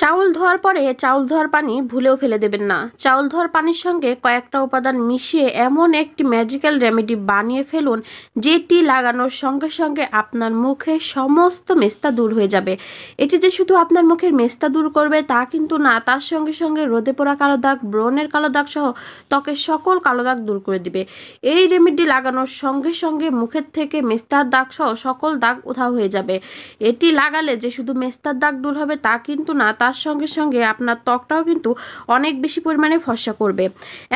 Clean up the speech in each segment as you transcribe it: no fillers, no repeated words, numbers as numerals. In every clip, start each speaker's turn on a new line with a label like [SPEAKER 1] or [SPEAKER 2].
[SPEAKER 1] চাউল ধোয়ার পরে চাউল ধোয়ার পানি ভুলেও ফেলে দেবেন না। চাউল ধোয়ার পানির সঙ্গে কয়েকটা উপাদান মিশিয়ে এমন একটি ম্যাজিক্যাল রেমেডি বানিয়ে ফেলুন, যেটি লাগানোর সঙ্গে সঙ্গে আপনার মুখে সমস্ত মেস্তা দূর হয়ে যাবে। এটি যে শুধু আপনার মুখের মেস্তা দূর করবে তা কিন্তু না, তার সঙ্গে সঙ্গে রোদে পোড়া কালো দাগ, ব্রণের কালো দাগ সহ ত্বকের সকল কালো দাগ দূর করে দিবে। এই রেমেডি লাগানোর সঙ্গে সঙ্গে মুখের থেকে মেস্তার দাগ সহ সকল দাগ উধাও হয়ে যাবে। এটি লাগালে যে শুধু মেস্তার দাগ দূর হবে তা কিন্তু না, তার সঙ্গে সঙ্গে আপনার ত্বকটাও কিন্তু অনেক বেশি পরিমাণে ফর্সা করবে।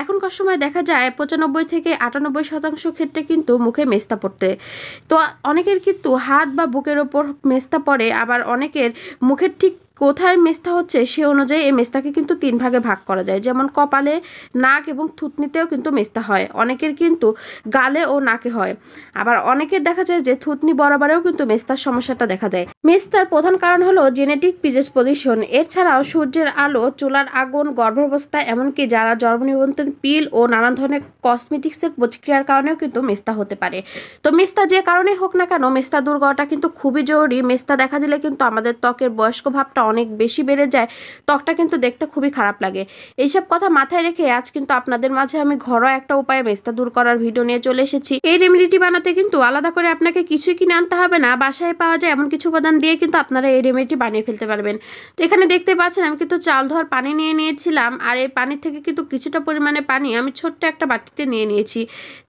[SPEAKER 1] এখনকার সময় দেখা যায় 95 থেকে 98% ক্ষেত্রে কিন্তু মুখে মেস্তা পড়তে, তো অনেকের কিন্তু হাত বা বুকের ওপর মেস্তা পড়ে, আবার অনেকের মুখের ঠিক কোথায় মেস্তা হচ্ছে সে অনুযায়ী এই মেস্তাকে কিন্তু 3 ভাগে ভাগ করা যায়। যেমন কপালে, নাক এবং থুতনিতেও কিন্তু মেস্তা হয়, অনেকের কিন্তু গালে ও নাকে হয়, আবার অনেকের দেখা যায় যে থুতনি বরাবরেও কিন্তু মেস্তার সমস্যাটা দেখা দেয়। মেস্তার প্রধান কারণ হলো জেনেটিক প্রিডিসপোজিশন। এছাড়াও সূর্যের আলো, চুলার আগুন, গর্ভাবস্থা, এমনকি যারা জন্মনিবন্ধন পিল ও নানান ধরনের কসমেটিক্সের প্রতিক্রিয়ার কারণেও কিন্তু মেস্তা হতে পারে। তো মেস্তা যে কারণে হোক না কেন, মেস্তা দূর করাটা কিন্তু খুবই জরুরি। মেস্তা দেখা দিলে কিন্তু আমাদের ত্বকের বয়স্ক ভাবটা অনেক বেশি বেড়ে যায়, ত্বকটা কিন্তু দেখতে খুবই খারাপ লাগে। এইসব কথা মাথায় রেখে আজ কিন্তু আপনাদের মাঝে আমি ঘরোয়া একটা উপায়ে মেস্তা দূর করার ভিডিও নিয়ে চলে এসেছি। এই রেমেডিটি বানাতে কিন্তু আলাদা করে আপনাকে কিছুই কিনে আনতে হবে না, বাসায় পাওয়া যায় এমন কিছু উপাদান দিয়ে কিন্তু আপনারা এই রেমেডিটি বানিয়ে ফেলতে পারবেন। তো এখানে দেখতে পাচ্ছেন আমি কিন্তু চাল ধোয়ার পানি নিয়ে নিয়েছিলাম, আর এই পানি থেকে কিন্তু কিছুটা পরিমাণে পানি আমি ছোট্ট একটা বাটিতে নিয়ে নিয়েছি।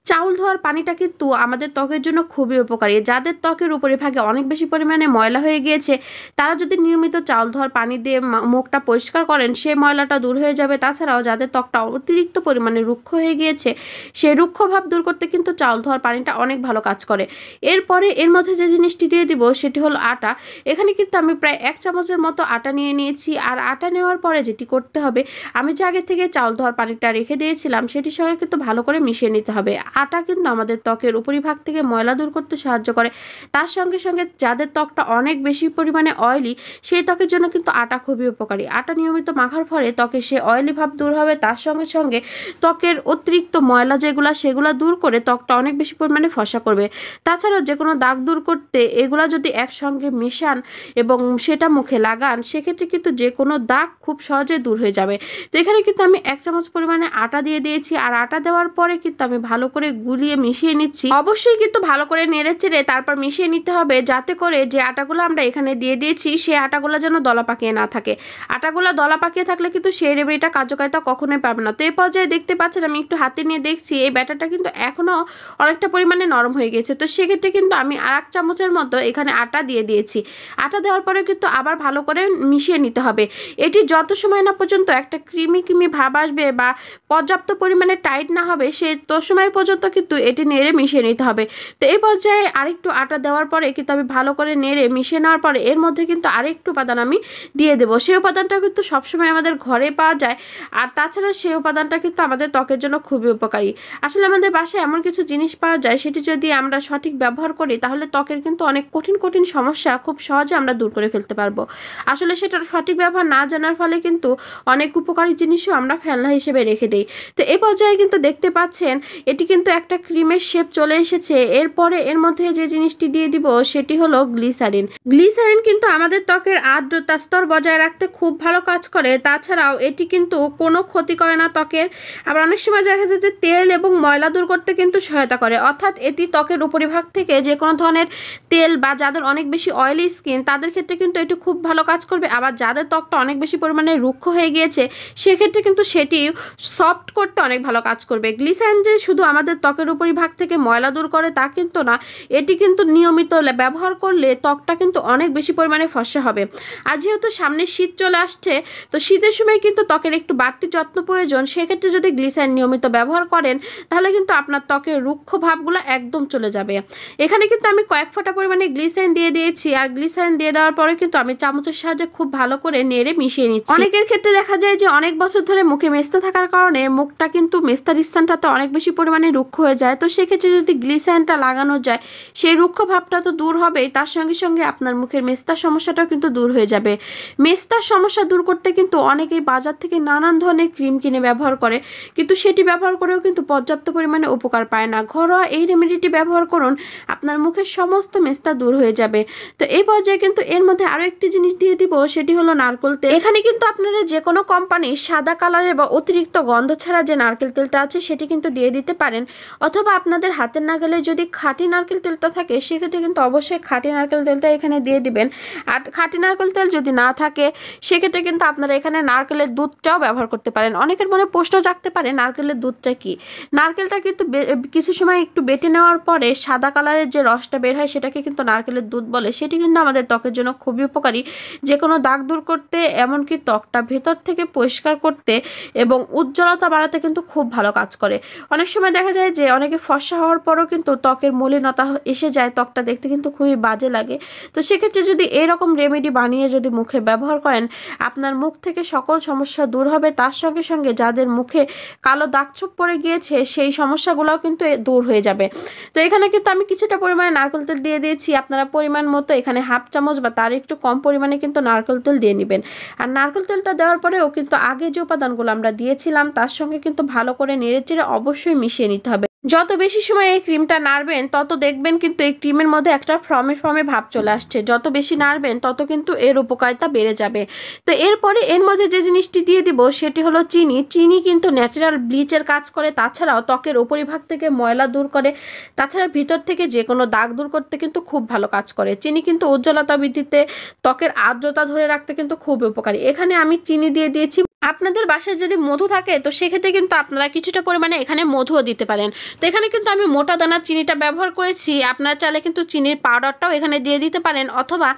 [SPEAKER 1] চাউল ধোয়ার পানিটা কিন্তু আমাদের ত্বকের জন্য খুবই উপকারী। যাদের ত্বকের উপরিভাগে অনেক বেশি পরিমাণে ময়লা হয়ে গিয়েছে, তারা যদি নিয়মিত চাউল ধোয়ার পানি দিয়ে মুখটা পরিষ্কার করেন, সেই ময়লাটা দূর হয়ে যাবে। তাছাড়াও যাদের ত্বকটা অতিরিক্ত পরিমাণে রুক্ষ হয়ে গিয়েছে, সেই রুক্ষ ভাব দূর করতে কিন্তু চাউল ধোয়ার পানিটা অনেক ভালো কাজ করে। এরপরে এর মধ্যে যে জিনিসটি দিয়ে দিব সেটি হলো আটা। এখানে কিন্তু আমি প্রায় 1 চামচের মতো আটা নিয়ে নিয়েছি। আর আটা নেওয়ার পরে যেটি করতে হবে, আমি যে আগে থেকে চাউল ধোয়ার পানিটা রেখে দিয়েছিলাম সেটির সঙ্গে কিন্তু ভালো করে মিশিয়ে নিতে হবে। আটা কিন্তু আমাদের ত্বকের উপরিভাগ থেকে ময়লা দূর করতে সাহায্য করে। তার সঙ্গে সঙ্গে যাদের ত্বকটা অনেক বেশি পরিমাণে অয়েলি, সেই ত্বকের জন্য কিন্তু আটা খুবই উপকারী। আটা নিয়মিত মাখার ফলে ত্বকে সে অয়েলি ভাব দূর হবে, তার সঙ্গে সঙ্গে ত্বকের অতিরিক্ত ময়লা সেগুলো দূর করে ত্বকটা অনেক বেশি পরিমাণে ফর্সা করবে। তাছাড়াও যে কোনো দাগ দূর করতে এগুলা যদি একসঙ্গে মিশান এবং সেটা মুখে লাগান, সেক্ষেত্রে কিন্তু যে কোনো দাগ খুব সহজে দূর হয়ে যাবে। তো এখানে কিন্তু আমি 1 চামচ পরিমাণে আটা দিয়ে দিয়েছি, আর আটা দেওয়ার পরে কিন্তু আমি ভালো করে গুলিয়ে মিশিয়ে নিচ্ছি। অবশ্যই কিন্তু ভালো করে নেড়ে চেড়ে তারপর মিশিয়ে নিতে হবে, যাতে করে যে আটাগুলো আমরা এখানে দিয়ে দিয়েছি সেই আটাগুলো যেন দলা পাকিয়ে না থাকে। আটাগুলো দলা পাকিয়ে থাকলে কিন্তু সেই রেমেডিটা কার্যকারিতা কখনোই পাবে না। তো এই পর্যায়ে দেখতে পাচ্ছেন আমি একটু হাতে নিয়ে দেখছি এই ব্যাটারটা কিন্তু এখনও অনেকটা পরিমাণে নরম হয়ে গেছে। তো সেক্ষেত্রে কিন্তু আমি আর 1 চামচের মতো এখানে আটা দিয়ে দিয়েছি। আটা দেওয়ার পরে কিন্তু আবার ভালো করে মিশিয়ে নিতে হবে। এটি যত সময় না পর্যন্ত একটা ক্রিমি ক্রিমি ভাব আসবে বা পর্যাপ্ত পরিমাণে টাইট না হবে, সে তো সময় পর্যন্ত কিন্তু এটি নেড়ে মিশিয়ে নিতে হবে। তো এই পর্যায়ে আরেকটু আটা দেওয়ার পরে কিন্তু আমি ভালো করে নেড়ে মিশিয়ে নেওয়ার পরে এর মধ্যে কিন্তু আরেকটু উপাদান আমি দিয়ে দেবো। সেই উপাদানটা কিন্তু সবসময় আমাদের ঘরে পাওয়া যায়, আর তাছাড়া সেই উপাদানটা কিন্তু আমাদের ত্বকের জন্য খুবই উপকারী। আসলে আমাদের বাসায় এমন কিছু জিনিস পাওয়া যায়, সেটি যদি আমরা সঠিক ব্যবহার করি তাহলে ত্বকের কিন্তু অনেক কঠিন কঠিন সমস্যা খুব সহজে আমরা দূর করে ফেলতে পারবো। আসলে সেটার সঠিক ব্যবহার না জানার ফলে কিন্তু অনেক উপকারী জিনিসও আমরা ফেলনা হিসেবে রেখে দিই। তো এই পর্যায়ে কিন্তু দেখতে পাচ্ছেন এটি কিন্তু একটা ক্রিমের শেপ চলে এসেছে। এরপরে এর মধ্যে যে জিনিসটি দিয়ে দিব সেটি হলো গ্লিসারিন। গ্লিসারিন কিন্তু আমাদের ত্বকের আর্দ্রতা স্তর বজায় রাখতে খুব ভালো কাজ করে। তাছাড়াও এটি কিন্তু কোনো ক্ষতি করে না ত্বকের। আবার অনেক সময় দেখা যায় যে তেল এবং ময়লা দূর করতে কিন্তু সহায়তা করে, অর্থাৎ এটি ত্বকের উপরিভাগ থেকে যে কোনো ধরনের তেল বা যাদের অনেক বেশি অয়েলি স্কিন তাদের ক্ষেত্রে কিন্তু এটি খুব ভালো কাজ করবে। আবার যাদের ত্বকটা অনেক বেশি পরিমাণে রুক্ষ হয়ে গিয়েছে সেক্ষেত্রে কিন্তু সেটি সফট করতে অনেক ভালো কাজ করবে। গ্লিসারিন যে শুধু আমাদের ত্বকের উপরিভাগ থেকে ময়লা দূর করে তা কিন্তু না, এটি কিন্তু নিয়মিত ব্যবহার করলে ত্বকটা কিন্তু অনেক বেশি পরিমাণে ফর্সা হবে। আর যেহেতু সামনে শীত চলে আসছে, তো শীতের সময় কিন্তু ত্বকের একটু বাড়তি যত্ন প্রয়োজন। সেক্ষেত্রে যদি গ্লিসারিন নিয়মিত ব্যবহার করেন তাহলে কিন্তু আপনার ত্বকের রুক্ষ ভাবগুলো একদম চলে যাবে। এখানে কিন্তু আমি কয়েক ফোঁটা পরিমাণে গ্লিসারিন দিয়ে দিয়েছি, আর গ্লিসারিন দিয়ে দেওয়ার পরে কিন্তু আমি চামচের সাহায্যে খুব ভালো করে নেড়ে মিশিয়ে নিচ্ছি। অনেকের ক্ষেত্রে দেখা যায় যে অনেক বছর ধরে মুখে মেস্তা থাকার কারণে মুখটা কিন্তু মেস্তার স্থানটাতে অনেক বেশি পরিমাণে রুক্ষ হয়ে যায়। তো সেক্ষেত্রে যদি গ্লিসারিনটা লাগানো যায়, সেই রুক্ষ ভাবটা তো দূর হবেই, তার সঙ্গে সঙ্গে আপনার মুখের মেস্তার সমস্যাটাও কিন্তু দূর হয়ে যাবে। যাবে। মেস্তার সমস্যা দূর করতে কিন্তু অনেকেই বাজার থেকে নানান ধরনের ক্রিম কিনে ব্যবহার করে, কিন্তু সেটি ব্যবহার করেও কিন্তু পর্যাপ্ত পরিমাণে উপকার পায় না। ঘরোয়া এই রেমেডিটি ব্যবহার করুন, আপনার মুখের সমস্ত মেস্তা দূর হয়ে যাবে। তো এই পর্যায়ে কিন্তু এর মধ্যে আরও একটি জিনিস দিয়ে দিব, সেটি হলো নারকেল তেল। এখানে কিন্তু আপনারা যে কোনো কোম্পানির সাদা কালারের বা অতিরিক্ত গন্ধ ছাড়া যে নারকেল তেলটা আছে সেটি কিন্তু দিয়ে দিতে পারেন, অথবা আপনাদের হাতের নাগালে যদি খাঁটি নারকেল তেলটা থাকে সেক্ষেত্রে কিন্তু অবশ্যই খাঁটি নারকেল তেলটা এখানে দিয়ে দিবেন। আর খাঁটি নারকেল তেল যদি না থাকে সেক্ষেত্রে কিন্তু আপনারা এখানে নারকেলের দুধটাও ব্যবহার করতে পারেন। অনেকের মনে প্রশ্ন জাগতে পারে নারকেলের দুধটা কি। নারকেলটা কিন্তু কিছু সময় একটু বেটে নেওয়ার পরে সাদা কালারের যে রসটা বের হয় সেটাকে কিন্তু নারকেলের দুধ বলে। সেটি কিন্তু আমাদের ত্বকের জন্য খুবই উপকারী, যে কোনো দাগ দূর করতে, এমনকি ত্বকটা ভেতর থেকে পরিষ্কার করতে এবং উজ্জ্বলতা বাড়াতে কিন্তু খুব ভালো কাজ করে। অনেক সময় দেখা যায় যে অনেকে ফর্সা হওয়ার পরও কিন্তু ত্বকের মলিনতা এসে যায়, ত্বকটা দেখতে কিন্তু খুবই বাজে লাগে। তো সেক্ষেত্রে যদি এরকম রেমেডি বানিয়ে যদি মুখে ব্যবহার করেন, আপনার মুখ থেকে সকল সমস্যা দূর হবে। তার সঙ্গে সঙ্গে যাদের মুখে কালো দাগছোপ পড়ে গিয়েছে সেই সমস্যাগুলোও কিন্তু দূর হয়ে যাবে। তো এখানে কিন্তু আমি কিছুটা পরিমাণে নারকেল তেল দিয়ে দিয়েছি, আপনারা পরিমাণ মতো এখানে হাফ চামচ বা তার একটু কম পরিমাণে কিন্তু নারকেল তেল দিয়ে নেবেন। আর নারকেল তেলটা দেওয়ার পরেও কিন্তু আগে যে উপাদানগুলো আমরা দিয়েছিলাম তার সঙ্গে কিন্তু ভালো করে নেড়েচেড়ে অবশ্যই মিশিয়ে নিতে হবে। যত বেশি সময় এই ক্রিমটা নাড়বেন তত দেখবেন কিন্তু এই ক্রিমের মধ্যে একটা ফর্মে ভাব চলে আসছে। যত বেশি নাড়বেন তত কিন্তু এর উপকারিতা বেড়ে যাবে। তো এরপরে এর মধ্যে যে জিনিসটি দিয়ে দিব সেটি হলো চিনি। চিনি কিন্তু ন্যাচারাল ব্লিচের কাজ করে, তাছাড়াও ত্বকের উপরিভাগ থেকে ময়লা দূর করে, তাছাড়া ভিতর থেকে যে কোনো দাগ দূর করতে কিন্তু খুব ভালো কাজ করে। চিনি কিন্তু উজ্জ্বলতা বৃদ্ধিতে, ত্বকের আর্দ্রতা ধরে রাখতে কিন্তু খুব উপকারী। এখানে আমি চিনি দিয়ে দিয়েছি। আপনাদের বাসায় যদি মধু থাকে তো সেক্ষেত্রে কিন্তু আপনারা কিছুটা পরিমাণে এখানে মধুও দিতে পারেন। তো এখানে কিন্তু আমি মোটা দানার চিনিটা ব্যবহার করেছি, আপনারা চাইলে কিন্তু চিনির পাউডারটাও এখানে দিয়ে দিতে পারেন, অথবা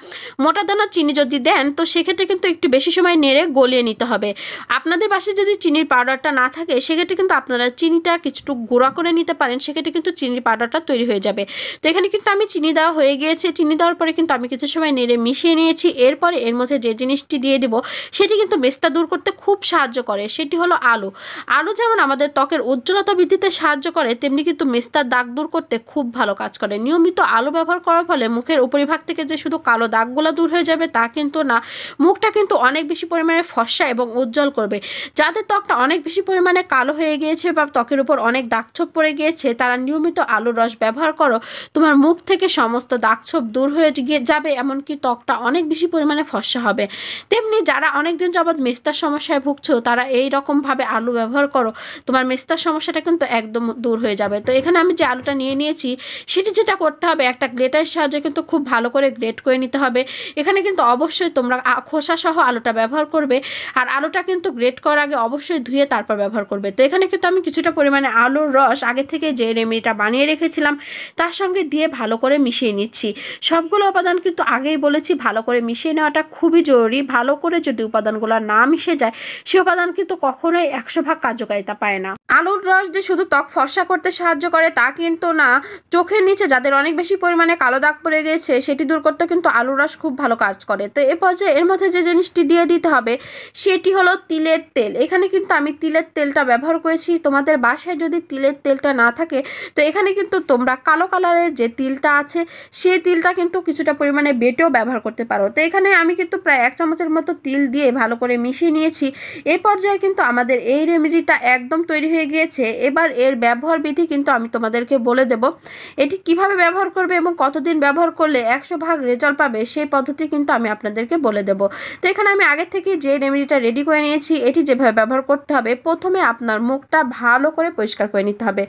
[SPEAKER 1] মোটা দানার চিনি যদি দেন তো সেক্ষেত্রে কিন্তু একটু বেশি সময় নেড়ে গলিয়ে নিতে হবে। আপনাদের বাসায় যদি চিনির পাউডারটা না থাকে সেক্ষেত্রে কিন্তু আপনারা চিনিটা কিছুটু গুঁড়া করে নিতে পারেন, সেক্ষেত্রে কিন্তু চিনির পাউডারটা তৈরি হয়ে যাবে। তো এখানে কিন্তু আমি চিনি দেওয়া হয়ে গিয়েছে, চিনি দেওয়ার পরে কিন্তু আমি কিছু সময় নেড়ে মিশিয়ে নিয়েছি। এরপরে এর মধ্যে যে জিনিসটি দিয়ে দিব সেটি কিন্তু মেস্তা দূর করতে খুব সাহায্য করে, সেটি হলো আলু। আলু যেমন আমাদের ত্বকের উজ্জ্বলতা বৃদ্ধিতে সাহায্য করে, তেমনি কিন্তু মেস্তার দাগ দূর করতে খুব ভালো কাজ করে। নিয়মিত আলু ব্যবহার করার ফলে মুখের উপরিভাগ থেকে যে শুধু কালো দাগগুলো দূর হয়ে যাবে তা কিন্তু না, মুখটা কিন্তু অনেক বেশি পরিমাণে ফর্সা এবং উজ্জ্বল করবে। যাদের ত্বকটা অনেক বেশি পরিমাণে কালো হয়ে গিয়েছে বা ত্বকের উপর অনেক দাগছোপ পড়ে গিয়েছে, তারা নিয়মিত আলুর রস ব্যবহার করো, তোমার মুখ থেকে সমস্ত দাগছোপ দূর হয়ে যাবে, এমনকি ত্বকটা অনেক বেশি পরিমাণে ফর্সা হবে। তেমনি যারা অনেকদিন যাবৎ মেস্তার সমস্যায় ভুগছো তারা এই রকমভাবে আলু ব্যবহার করো, তোমার মেস্তার সমস্যাটা কিন্তু একদম দূর হয়ে যাবে। তো এখানে আমি যে আলুটা নিয়েছি সেটি যেটা করতে হবে, একটা গ্রেটারের সাহায্যে কিন্তু খুব ভালো করে গ্রেট করে নিতে হবে। এখানে কিন্তু অবশ্যই তোমরা খোসা সহ আলুটা ব্যবহার করবে, আর আলুটা কিন্তু গ্রেট করার আগে অবশ্যই ধুয়ে তারপর ব্যবহার করবে। তো এখানে কিন্তু আমি কিছুটা পরিমাণে আলুর রস আগে থেকে যে রেমেডিটা বানিয়ে রেখেছিলাম তার সঙ্গে দিয়ে ভালো করে মিশিয়ে নিচ্ছি। সবগুলো উপাদান কিন্তু আগেই বলেছি ভালো করে মিশিয়ে নেওয়াটা খুবই জরুরি। ভালো করে যদি উপাদানগুলো না মিশে যায় সে উপাদান কিন্তু কখনোই 100% কার্যকারিতা পায় না। আলুর রস যে শুধু ত্বক ফর্সা করতে সাহায্য করে তা কিন্তু না, চোখের নিচে যাদের অনেক বেশি পরিমাণে কালো দাগ পড়ে গেছে সেটি দূর করতে কিন্তু আলুর রস খুব ভালো কাজ করে। তো এ পর্যায়ে এর মধ্যে যে জিনিসটি দিয়ে দিতে হবে সেটি হলো তিলের তেল। এখানে কিন্তু আমি তিলের তেলটা ব্যবহার করেছি। তোমাদের বাসায় যদি তিলের তেলটা না থাকে তো এখানে কিন্তু তোমরা কালো কালারের যে তিলটা আছে সেই তিলটা কিন্তু কিছুটা পরিমাণে বেটেও ব্যবহার করতে পারো। তো এখানে আমি কিন্তু প্রায় 1 চামচের মতো তিল দিয়ে ভালো করে মিশিয়ে নিয়েছি। এই পর্যায়ে কিন্তু আমাদের এই রেমেডিটা একদম তৈরি হয়ে গিয়েছে। এবার এর ব্যবহার বিধি কিন্তু আমি তোমাদেরকে বলে দেব, এটি কিভাবে ব্যবহার করবে এবং কতদিন ব্যবহার করলে 100% রেজাল্ট পাবে সেই পদ্ধতি কিন্তু আমি আপনাদেরকে বলে দেব। তো এখানে আমি আগে থেকে যে রেমেডিটা রেডি করে নিয়েছি, এটি যেভাবে ব্যবহার করতে হবে, প্রথমে আপনার মুখটা ভালো করে পরিষ্কার করে নিতে হবে।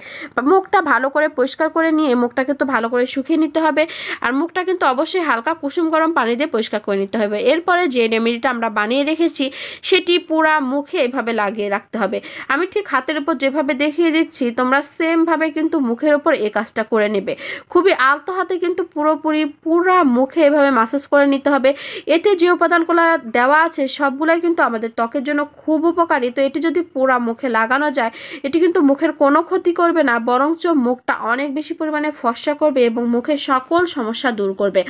[SPEAKER 1] মুখটা ভালো করে পরিষ্কার করে নিয়ে মুখটা কিন্তু ভালো করে শুকিয়ে নিতে হবে, আর মুখটা কিন্তু অবশ্যই হালকা কুসুম গরম পানি দিয়ে পরিষ্কার করে নিতে হবে। এরপরে যে রেমেডিটা আমরা বানিয়ে রেখেছি সেটি পুরা মুখে এভাবে লাগিয়ে রাখতে হবে। আমি ঠিক হাতের উপর যেভাবে দেখিয়ে দিচ্ছি তোমরা সেমভাবে কিন্তু মুখের উপর এই কাজটা করে নেবে। খুবই আলতো হাতে কিন্তু পুরা মুখে এভাবে মাসাজ করে নিতে হবে। এতে যে উপাদানগুলো দেওয়া আছে সবগুলাই কিন্তু আমাদের ত্বকের জন্য খুব উপকারী। তো এটি যদি পুরা মুখে লাগানো যায় এটি কিন্তু মুখের কোনো ক্ষতি করবে না, বরঞ্চ মুখটা অনেক বেশি পরিমাণে ফর্সা করবে এবং মুখের সকল সমস্যা দূর করবে।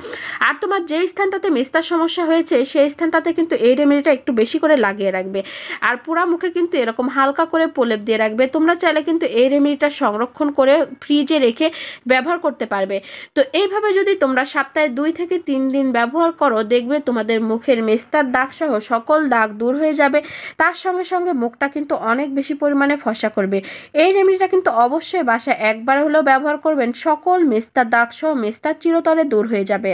[SPEAKER 1] আর তোমার যে স্থানটাতে মেস্তার সমস্যা হয়েছে সেই স্থানটাতে কিন্তু এই রেমেডিটা একটু বেশি করে লাগিয়ে রাখবে, আর পুরা মুখে কিন্তু এরকম হালকা করে প্রলেপ দিয়ে রাখবে। থাকবে। তোমরা চাইলে কিন্তু এই রেমেডিটা সংরক্ষণ করে ফ্রিজে রেখে ব্যবহার করতে পারবে। তো এইভাবে যদি তোমরা সপ্তাহে 2 থেকে 3 দিন ব্যবহার করো, দেখবে তোমাদের মুখের মেস্তার দাগ সহ সকল দাগ দূর হয়ে যাবে। তার সঙ্গে সঙ্গে মুখটা কিন্তু অনেক বেশি পরিমাণে ফর্সা করবে। এই রেমেডিটা কিন্তু অবশ্যই বাসায় একবার হলেও ব্যবহার করবেন, সকল মেস্তার দাগ সহ মেস্তার চিরতরে দূর হয়ে যাবে।